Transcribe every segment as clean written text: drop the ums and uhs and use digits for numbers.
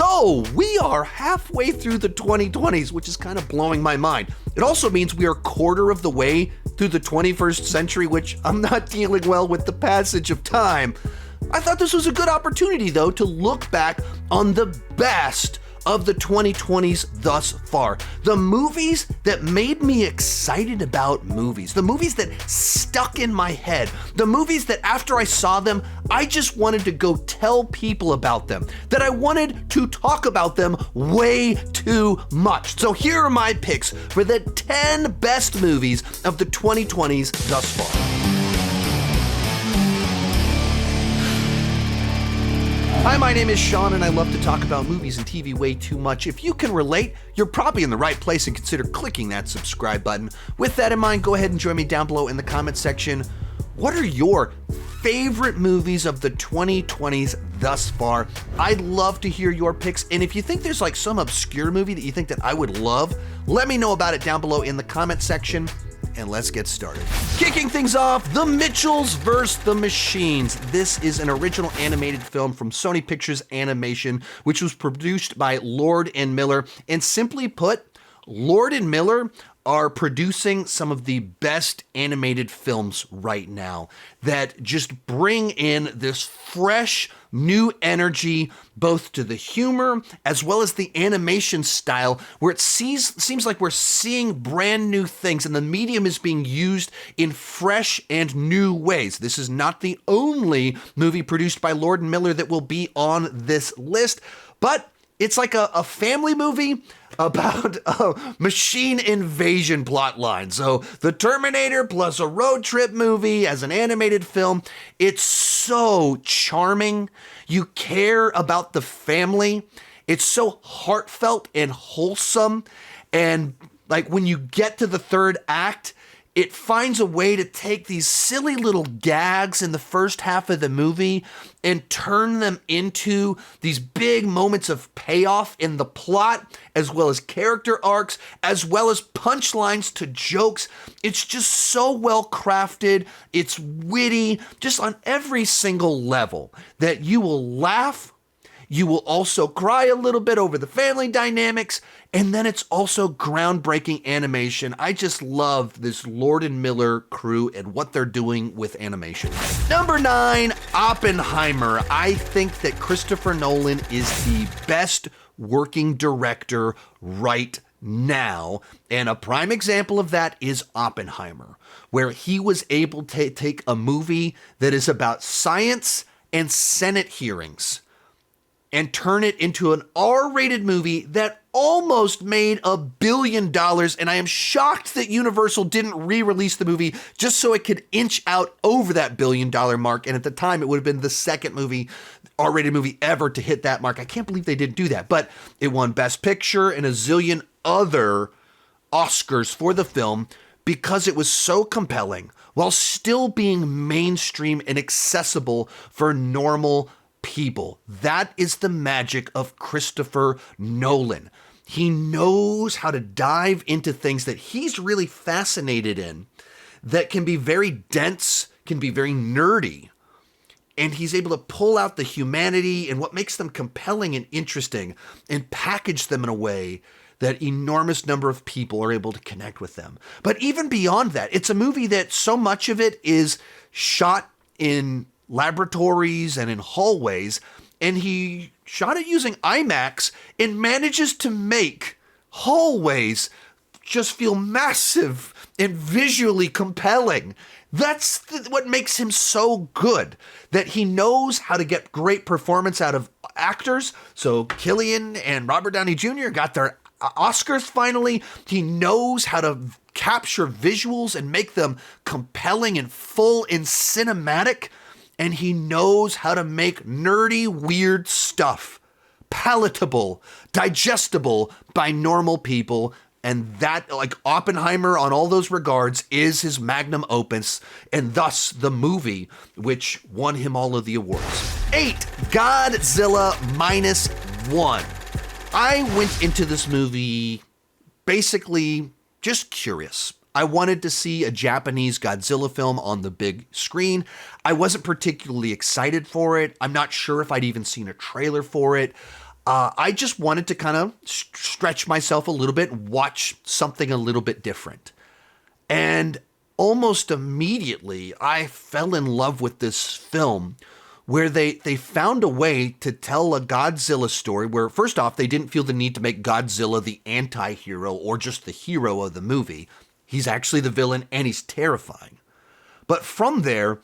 So we are halfway through the 2020s, which is kind of blowing my mind. It also means we are a quarter of the way through the 21st century, which I'm not dealing well with the passage of time. I thought this was a good opportunity, though, to look back on the best of the 2020s thus far. The movies that made me excited about movies. The movies that stuck in my head. The movies that after I saw them, I just wanted to go tell people about them. That I wanted to talk about them way too much. So here are my picks for the 10 best movies of the 2020s thus far. Hi, my name is Sean, and I love to talk about movies and TV way too much. If you can relate, you're probably in the right place, and consider clicking that subscribe button. With that in mind, go ahead and join me down below in the comment section. What are your favorite movies of the 2020s thus far? I'd love to hear your picks, and if you think there's like some obscure movie that you think that I would love, let me know about it down below in the comment section. And let's get started. Kicking things off, The Mitchells vs. the Machines. This is an original animated film from Sony Pictures Animation, which was produced by Lord and Miller. And simply put, Lord and Miller are producing some of the best animated films right now that just bring in this fresh, new energy, both to the humor as well as the animation style, where it seems like we're seeing brand new things and the medium is being used in fresh and new ways. This is not the only movie produced by Lord and Miller that will be on this list, but it's like a family movie about a machine invasion plotline. So the Terminator plus a road trip movie as an animated film. It's so charming. You care about the family. It's so heartfelt and wholesome. And like when you get to the third act, it finds a way to take these silly little gags in the first half of the movie and turn them into these big moments of payoff in the plot, as well as character arcs, as well as punchlines to jokes. It's just so well crafted. It's witty, just on every single level, that you will laugh. You will also cry a little bit over the family dynamics, and then it's also groundbreaking animation. I just love this Lord and Miller crew and what they're doing with animation. Number 9, Oppenheimer. I think that Christopher Nolan is the best working director right now, and a prime example of that is Oppenheimer, where he was able to take a movie that is about science and Senate hearings and turn it into an R-rated movie that almost made $1 billion. And I am shocked that Universal didn't re-release the movie just so it could inch out over that $1 billion mark. And at the time, it would have been the second R-rated movie ever to hit that mark. I can't believe they didn't do that. But it won Best Picture and a zillion other Oscars for the film because it was so compelling while still being mainstream and accessible for normal people. That is the magic of Christopher Nolan. He knows how to dive into things that he's really fascinated in that can be very dense, can be very nerdy, and he's able to pull out the humanity and what makes them compelling and interesting and package them in a way that enormous number of people are able to connect with them. But even beyond that, it's a movie that so much of it is shot in laboratories and in hallways, and he shot it using IMAX and manages to make hallways just feel massive and visually compelling. That's what makes him so good, that he knows how to get great performance out of actors. So Cillian and Robert Downey Jr. got their Oscars finally. He knows how to capture visuals and make them compelling and full and cinematic. And he knows how to make nerdy, weird stuff palatable, digestible by normal people. And that, like Oppenheimer on all those regards, is his magnum opus, and thus the movie which won him all of the awards. 8, Godzilla -1. I went into this movie basically just curious. I wanted to see a Japanese Godzilla film on the big screen. I wasn't particularly excited for it. I'm not sure if I'd even seen a trailer for it. I just wanted to kind of stretch myself a little bit, watch something a little bit different. And almost immediately, I fell in love with this film where they found a way to tell a Godzilla story where, first off, they didn't feel the need to make Godzilla the anti-hero or just the hero of the movie. He's actually the villain and he's terrifying. But from there,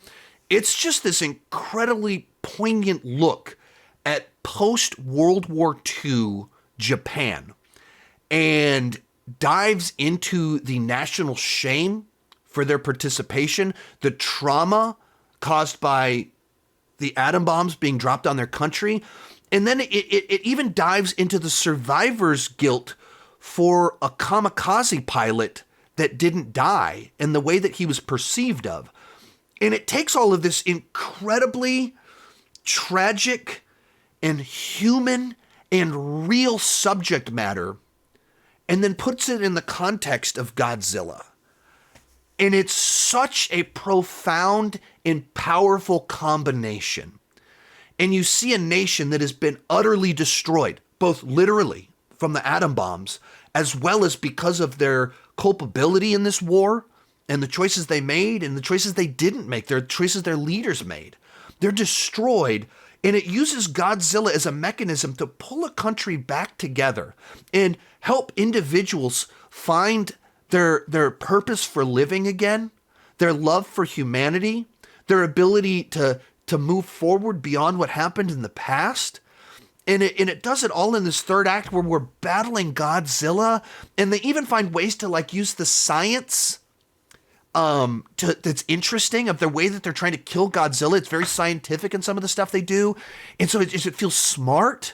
it's just this incredibly poignant look at post-World War II Japan and dives into the national shame for their participation, the trauma caused by the atom bombs being dropped on their country, and then it even dives into the survivor's guilt for a kamikaze pilot that didn't die and the way that he was perceived of. And it takes all of this incredibly tragic and human and real subject matter and then puts it in the context of Godzilla. And it's such a profound and powerful combination. And you see a nation that has been utterly destroyed, both literally from the atom bombs, as well as because of their culpability in this war and the choices they made and the choices they didn't make, their choices their leaders made. They're destroyed, and it uses Godzilla as a mechanism to pull a country back together and help individuals find their purpose for living again, their love for humanity, their ability to move forward beyond what happened in the past. And it does it all in this third act where we're battling Godzilla, and they even find ways to like use the science that's interesting of the way that they're trying to kill Godzilla. It's very scientific in some of the stuff they do, and so it feels smart,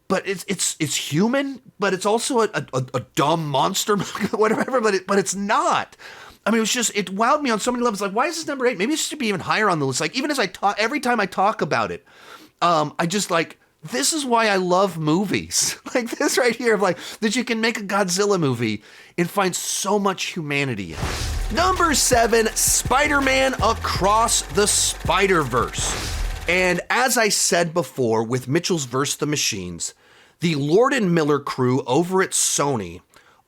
but it's human, but it's also a dumb monster, whatever. But it's not. I mean, it wowed me on so many levels. Like, why is this number 8? Maybe it should be even higher on the list. Like, even as I talk, every time I talk about it, I just like, this is why I love movies like this right here, of like that you can make a Godzilla movie and find so much humanity in it. Number 7, Spider-Man Across the Spider-Verse. And as I said before, with Mitchell's vs. the Machines, the Lord and Miller crew over at Sony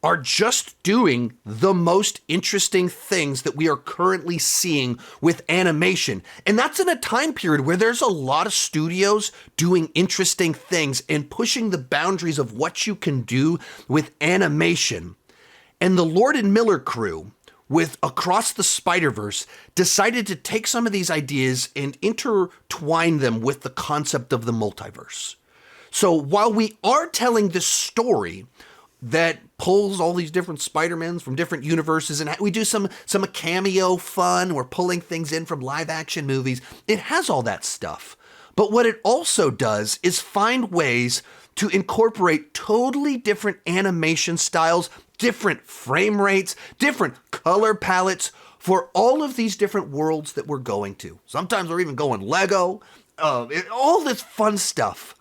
are just doing the most interesting things that we are currently seeing with animation. And that's in a time period where there's a lot of studios doing interesting things and pushing the boundaries of what you can do with animation. And the Lord and Miller crew, with Across the Spider-Verse, decided to take some of these ideas and intertwine them with the concept of the multiverse. So while we are telling this story that pulls all these different Spider-Mans from different universes, and we do some cameo fun, we're pulling things in from live action movies, it has all that stuff. But what it also does is find ways to incorporate totally different animation styles, different frame rates, different color palettes for all of these different worlds that we're going to. Sometimes we're even going Lego, all this fun stuff,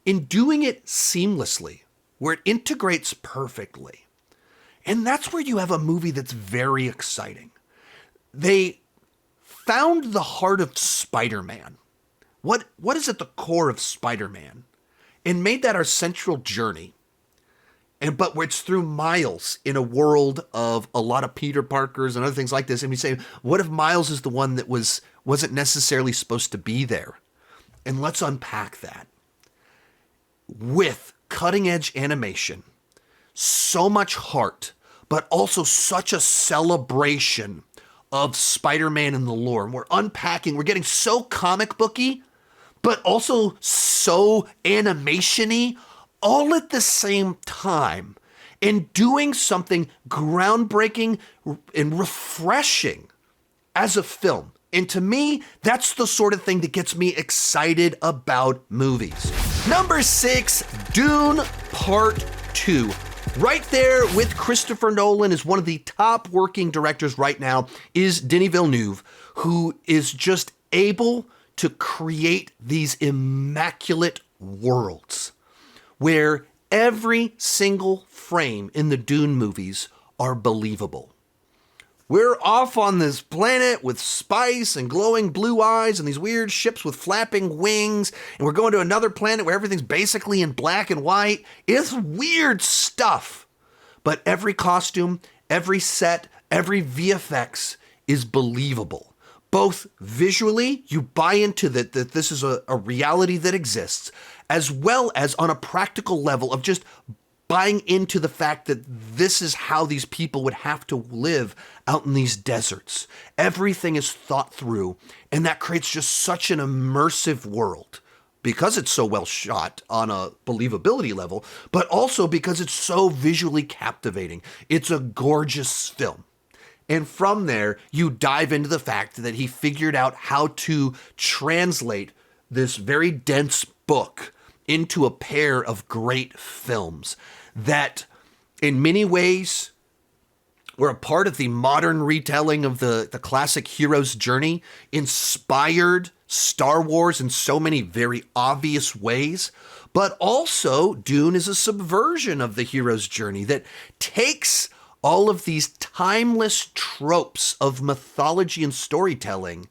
in doing it seamlessly, where it integrates perfectly. And that's where you have a movie that's very exciting. They found the heart of Spider-Man. What is at the core of Spider-Man? And made that our central journey. But it's through Miles in a world of a lot of Peter Parkers and other things like this. And we say, what if Miles is the one that wasn't necessarily supposed to be there? And let's unpack that. With cutting edge animation, so much heart, but also such a celebration of Spider-Man and the lore. And we're unpacking, we're getting so comic booky, but also so animation-y, all at the same time, and doing something groundbreaking and refreshing as a film. And to me, that's the sort of thing that gets me excited about movies. Number 6, Dune Part 2. Right there with Christopher Nolan as one of the top working directors right now is Denis Villeneuve, who is just able to create these immaculate worlds where every single frame in the Dune movies are believable. we're off on this planet with spice and glowing blue eyes and these weird ships with flapping wings, and we're going to another planet where everything's basically in black and white. It's weird stuff. But every costume, every set, every VFX is believable. Both visually, you buy into that this is a reality that exists, as well as on a practical level of just buying into the fact that this is how these people would have to live out in these deserts. Everything is thought through, and that creates just such an immersive world because it's so well shot on a believability level, but also because it's so visually captivating. It's a gorgeous film. And from there, you dive into the fact that he figured out how to translate this very dense book into a pair of great films that in many ways were a part of the modern retelling of the classic hero's journey, inspired Star Wars in so many very obvious ways, but also Dune is a subversion of the hero's journey that takes all of these timeless tropes of mythology and storytelling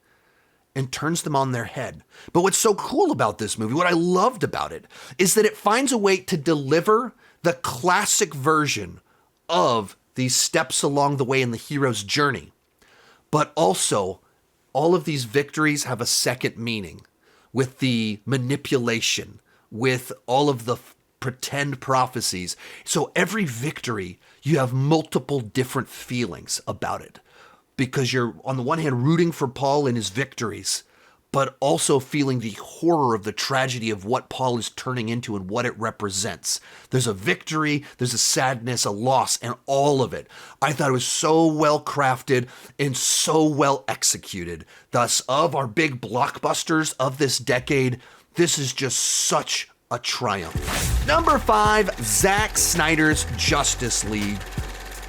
and turns them on their head. But what's so cool about this movie, what I loved about it, is that it finds a way to deliver the classic version of these steps along the way in the hero's journey. But also, all of these victories have a second meaning with the manipulation, with all of the pretend prophecies. So every victory, you have multiple different feelings about it because you're on the one hand rooting for Paul in his victories, but also feeling the horror of the tragedy of what Paul is turning into and what it represents. There's a victory, there's a sadness, a loss, and all of it. I thought it was so well crafted and so well executed. Thus, of our big blockbusters of this decade, this is just such a triumph. Number 5, Zack Snyder's Justice League.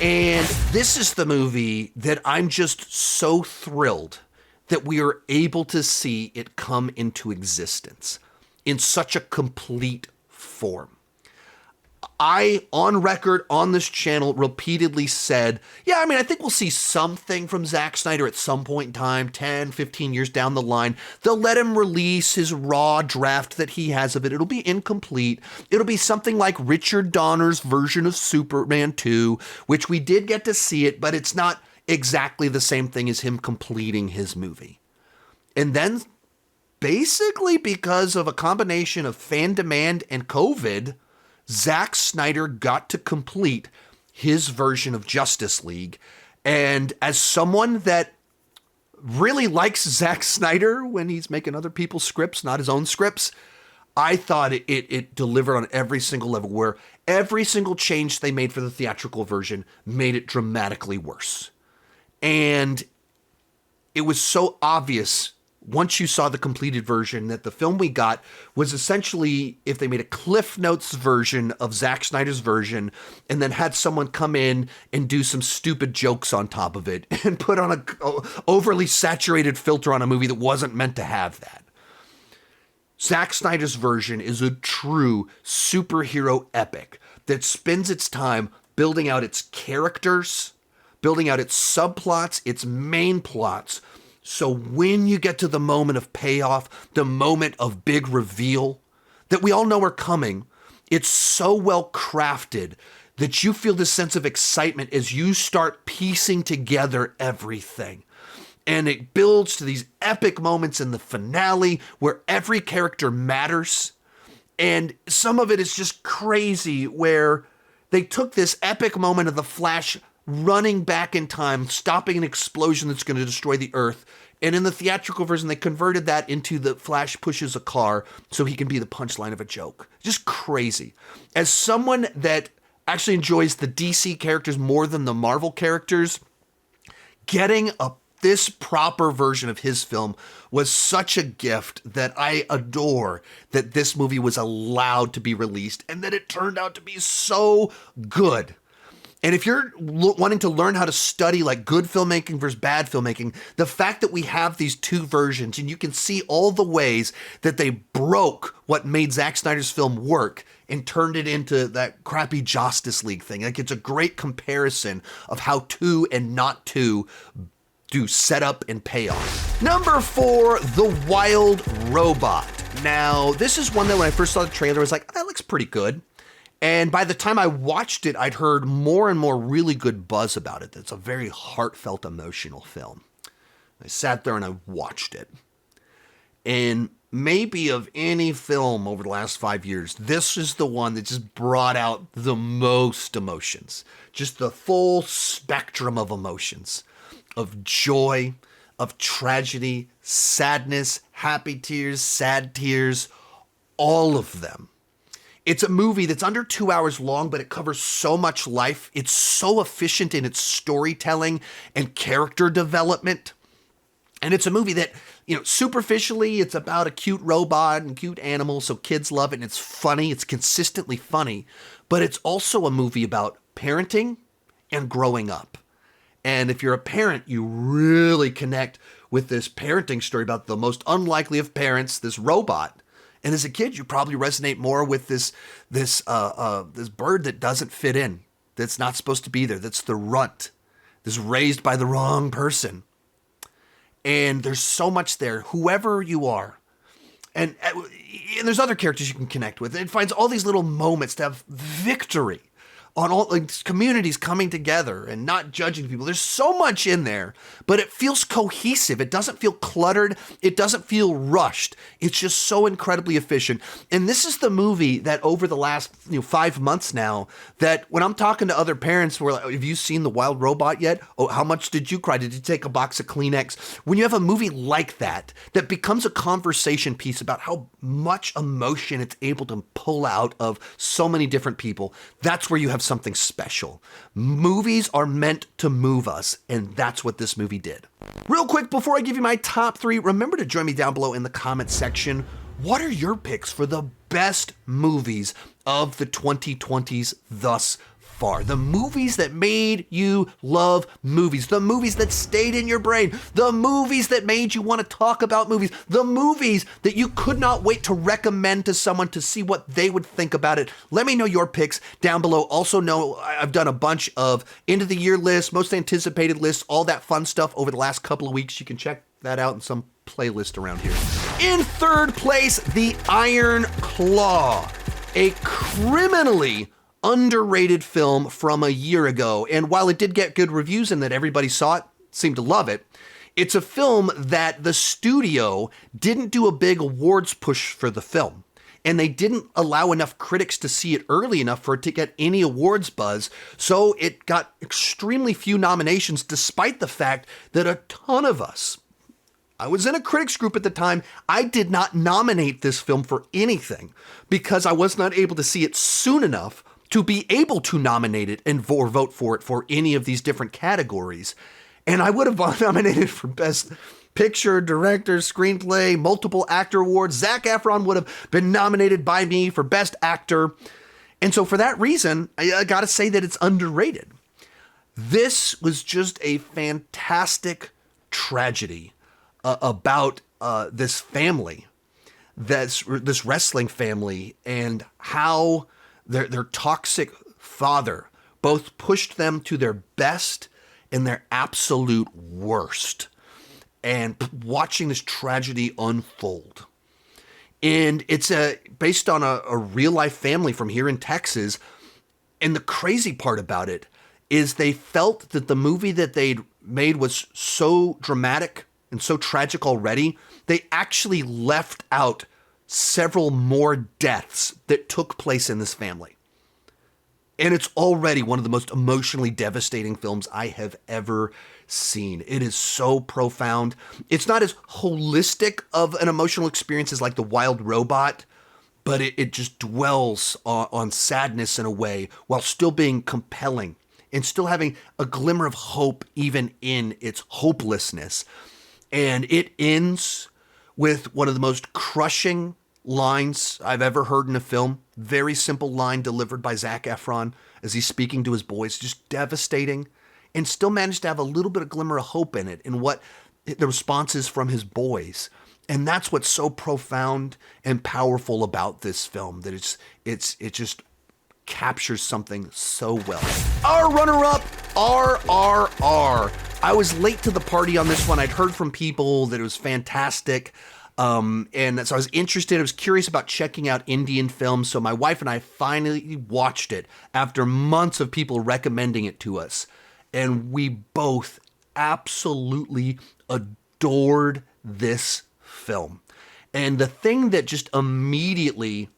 And this is the movie that I'm just so thrilled that we are able to see it come into existence in such a complete form. I, on record, on this channel, repeatedly said, I think we'll see something from Zack Snyder at some point in time, 10, 15 years down the line. They'll let him release his raw draft that he has of it. It'll be incomplete. It'll be something like Richard Donner's version of Superman 2, which we did get to see it, but it's not exactly the same thing as him completing his movie. And then, basically because of a combination of fan demand and COVID, Zack Snyder got to complete his version of Justice League. And as someone that really likes Zack Snyder when he's making other people's scripts, not his own scripts, I thought it delivered on every single level, where every single change they made for the theatrical version made it dramatically worse. And it was so obvious once you saw the completed version that the film we got was essentially if they made a Cliff Notes version of Zack Snyder's version and then had someone come in and do some stupid jokes on top of it and put on a overly saturated filter on a movie that wasn't meant to have that. Zack Snyder's version is a true superhero epic that spends its time building out its characters, building out its subplots, its main plots. So when you get to the moment of payoff, the moment of big reveal that we all know are coming, it's so well crafted that you feel this sense of excitement as you start piecing together everything. And it builds to these epic moments in the finale where every character matters. And some of it is just crazy where they took this epic moment of the Flash running back in time, stopping an explosion that's going to destroy the Earth. And in the theatrical version, they converted that into the Flash pushes a car so he can be the punchline of a joke. Just crazy. As someone that actually enjoys the DC characters more than the Marvel characters, getting this proper version of his film was such a gift that I adore that this movie was allowed to be released and that it turned out to be so good. And if you're wanting to learn how to study like good filmmaking versus bad filmmaking, the fact that we have these two versions and you can see all the ways that they broke what made Zack Snyder's film work and turned it into that crappy Justice League thing. Like, it's a great comparison of how to and not to do setup and payoff. Number 4, The Wild Robot. Now, this is one that when I first saw the trailer, I was like, that looks pretty good. And by the time I watched it, I'd heard more and more really good buzz about it. It's a very heartfelt, emotional film. I sat there and I watched it. And maybe of any film over the last 5 years, this is the one that just brought out the most emotions. Just the full spectrum of emotions. Of joy, of tragedy, sadness, happy tears, sad tears, all of them. It's a movie that's under 2 hours long, but it covers so much life. It's so efficient in its storytelling and character development. And it's a movie that, superficially, it's about a cute robot and cute animals, so kids love it, and it's funny. It's consistently funny. But it's also a movie about parenting and growing up. And if you're a parent, you really connect with this parenting story about the most unlikely of parents, this robot. And as a kid, you probably resonate more with this bird that doesn't fit in, that's not supposed to be there, that's the runt, that's raised by the wrong person. And there's so much there, whoever you are. And there's other characters you can connect with. It finds all these little moments to have victory on all communities coming together and not judging people. There's so much in there, but it feels cohesive. It doesn't feel cluttered. It doesn't feel rushed. It's just so incredibly efficient. And this is the movie that over the last 5 months now, that when I'm talking to other parents, we're like, have you seen The Wild Robot yet? Oh, how much did you cry? Did you take a box of Kleenex? When you have a movie like that becomes a conversation piece about how much emotion it's able to pull out of so many different people, that's where you have something special. Movies are meant to move us, and that's what this movie did. Real quick, before I give you my top 3, remember to join me down below in the comment section. What are your picks for the best movies of the 2020s thus far? The movies that made you love movies, the movies that stayed in your brain, the movies that made you want to talk about movies, the movies that you could not wait to recommend to someone to see what they would think about it. Let me know your picks down below. Also know I've done a bunch of end of the year lists, most anticipated lists, all that fun stuff over the last couple of weeks. You can check that out in some playlist around here. In third place, The Iron Claw, a criminally underrated film from a year ago. And while it did get good reviews and that everybody saw it, seemed to love it, it's a film that the studio didn't do a big awards push for the film. And they didn't allow enough critics to see it early enough for it to get any awards buzz. So it got extremely few nominations, despite the fact that a ton of us, I was in a critics group at the time, I did not nominate this film for anything because I was not able to see it soon enough to be able to nominate it and or vote for it for any of these different categories. And I would have nominated for Best Picture, Director, Screenplay, multiple actor awards. Zac Efron would have been nominated by me for Best Actor. And so for that reason, I gotta say that it's underrated. This was just a fantastic tragedy about this family, this wrestling family, and how their toxic father both pushed them to their best and their absolute worst. And watching this tragedy unfold. And it's based on a real life family from here in Texas. And the crazy part about it is they felt that the movie that they'd made was so dramatic and so tragic already, they actually left out several more deaths that took place in this family. And it's already one of the most emotionally devastating films I have ever seen. It is so profound. It's not as holistic of an emotional experience as like The Wild Robot, but it just dwells on sadness in a way while still being compelling and still having a glimmer of hope even in its hopelessness. And it ends with one of the most crushing lines I've ever heard in a film. Very simple line delivered by Zac Efron as he's speaking to his boys, just devastating, and still managed to have a little bit of glimmer of hope in it in what the response is from his boys. And that's what's so profound and powerful about this film, that it just captures something so well. Our runner-up, RRR. I was late to the party on this one. I'd heard from people that it was fantastic. And so I was interested. I was curious about checking out Indian films. So my wife and I finally watched it after months of people recommending it to us. And we both absolutely adored this film. And the thing that just immediately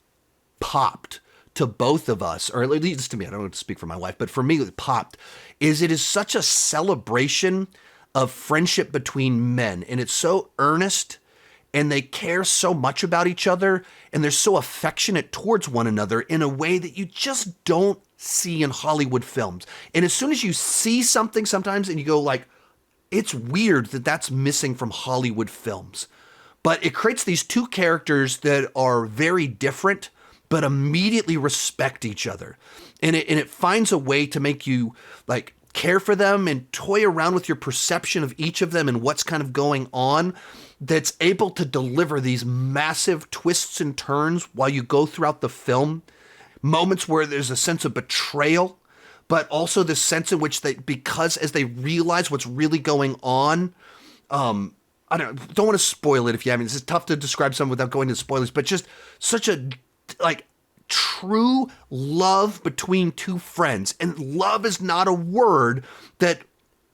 popped to both of us, or at least to me, I don't want to speak for my wife, but for me it popped, is it is such a celebration of friendship between men. And it's so earnest, and they care so much about each other, and they're so affectionate towards one another in a way that you just don't see in Hollywood films. And as soon as you see something sometimes and you go like, it's weird that that's missing from Hollywood films. But it creates these two characters that are very different, but immediately respect each other. And it finds a way to make you like care for them and toy around with your perception of each of them and what's kind of going on, that's able to deliver these massive twists and turns while you go throughout the film. Moments where there's a sense of betrayal, but also the sense in which they, because as they realize what's really going on, I don't want to spoil it if you haven't. It's tough to describe something without going into spoilers, but just such a like true love between two friends. And love is not a word that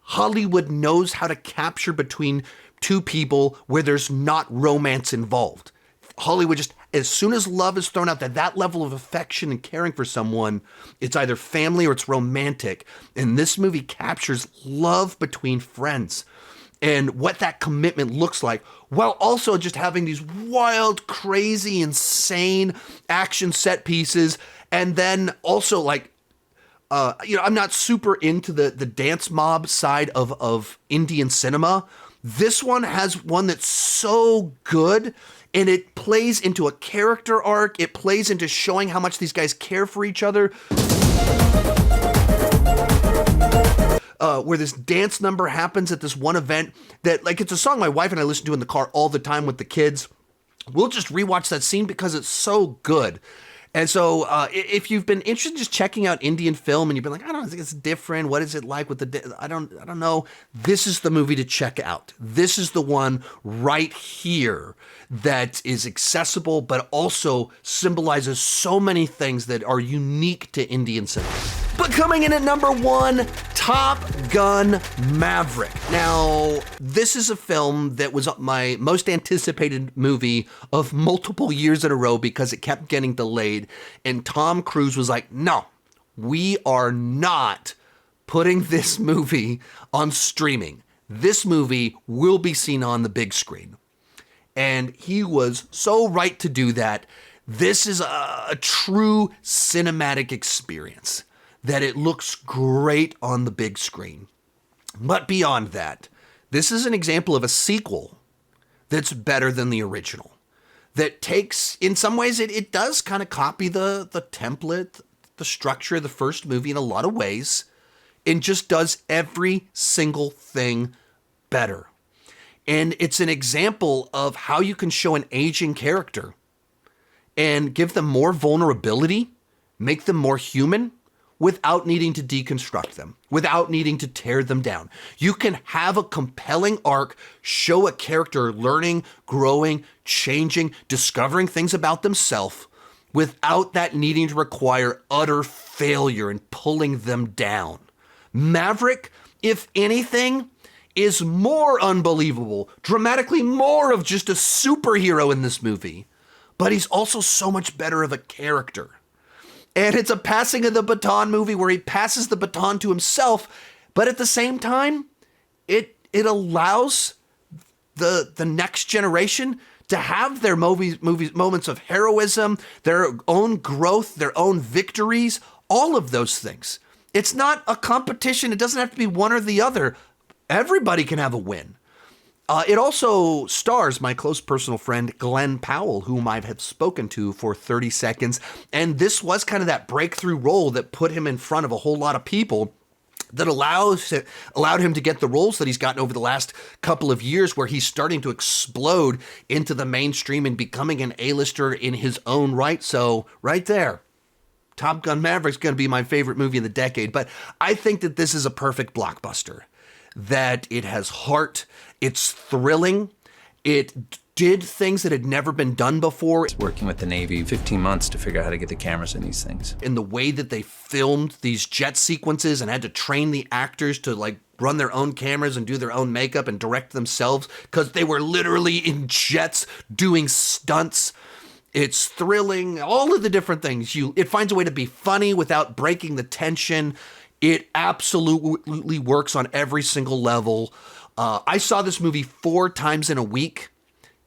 Hollywood knows how to capture between two people where there's not romance involved. Hollywood just, as soon as love is thrown out, that level of affection and caring for someone, it's either family or it's romantic. And this movie captures love between friends and what that commitment looks like, while also just having these wild, crazy, insane action set pieces. And then also like, I'm not super into the dance mob side of Indian cinema. This one has one that's so good, and it plays into a character arc. It plays into showing how much these guys care for each other. Where this dance number happens at this one event that, like, it's a song my wife and I listen to in the car all the time with the kids. We'll just rewatch that scene because it's so good. And so if you've been interested in just checking out Indian film and you've been like, I don't think it's different. What is it like with I don't know. This is the movie to check out. This is the one right here that is accessible, but also symbolizes so many things that are unique to Indian cinema. But coming in at number 1, Top Gun Maverick. Now, this is a film that was my most anticipated movie of multiple years in a row because it kept getting delayed. And Tom Cruise was like, no, we are not putting this movie on streaming. This movie will be seen on the big screen. And he was so right to do that. This is a true cinematic experience, that it looks great on the big screen. But beyond that, this is an example of a sequel that's better than the original. That takes, in some ways, it does kind of copy the template, the structure of the first movie in a lot of ways, and just does every single thing better. And it's an example of how you can show an aging character and give them more vulnerability, make them more human, without needing to deconstruct them, without needing to tear them down. You can have a compelling arc, show a character learning, growing, changing, discovering things about themselves, without that needing to require utter failure and pulling them down. Maverick, if anything, is more unbelievable, dramatically more of just a superhero in this movie, but he's also so much better of a character. And it's a passing of the baton movie where he passes the baton to himself, but at the same time, it allows the next generation to have their moments of heroism, their own growth, their own victories, all of those things. It's not a competition. It doesn't have to be one or the other. Everybody can have a win. It also stars my close personal friend, Glenn Powell, whom I have spoken to for 30 seconds. And this was kind of that breakthrough role that put him in front of a whole lot of people. that allowed him to get the roles that he's gotten over the last couple of years, where he's starting to explode into the mainstream and becoming an A-lister in his own right. So right there, Top Gun Maverick's going to be my favorite movie of the decade. But I think that this is a perfect blockbuster, that it has heart, it's thrilling, it did things that had never been done before. Working with the Navy 15 months to figure out how to get the cameras in these things. In the way that they filmed these jet sequences and had to train the actors to like run their own cameras and do their own makeup and direct themselves because they were literally in jets doing stunts. It's thrilling, all of the different things. It finds a way to be funny without breaking the tension. It absolutely works on every single level. I saw this movie 4 times in a week.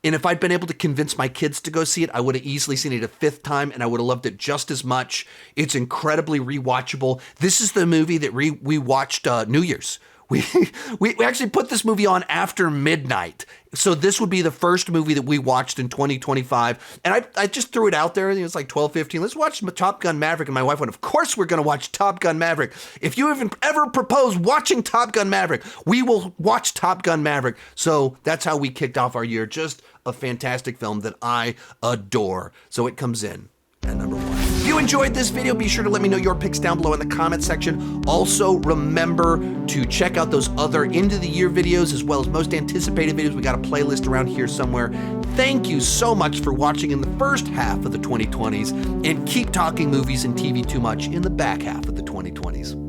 And if I'd been able to convince my kids to go see it, I would have easily seen it a 5th time, and I would have loved it just as much. It's incredibly rewatchable. This is the movie that we watched New Year's. We actually put this movie on after midnight. So this would be the first movie that we watched in 2025. And I just threw it out there. It was like 12:15. Let's watch Top Gun Maverick. And my wife went, of course we're going to watch Top Gun Maverick. If you even ever propose watching Top Gun Maverick, we will watch Top Gun Maverick. So that's how we kicked off our year. Just a fantastic film that I adore. So it comes in at number 1. If you enjoyed this video, be sure to let me know your picks down below in the comment section. Also, remember to check out those other end of the year videos as well as most anticipated videos. We got a playlist around here somewhere. Thank you so much for watching in the first half of the 2020s, and keep talking movies and TV too much in the back half of the 2020s.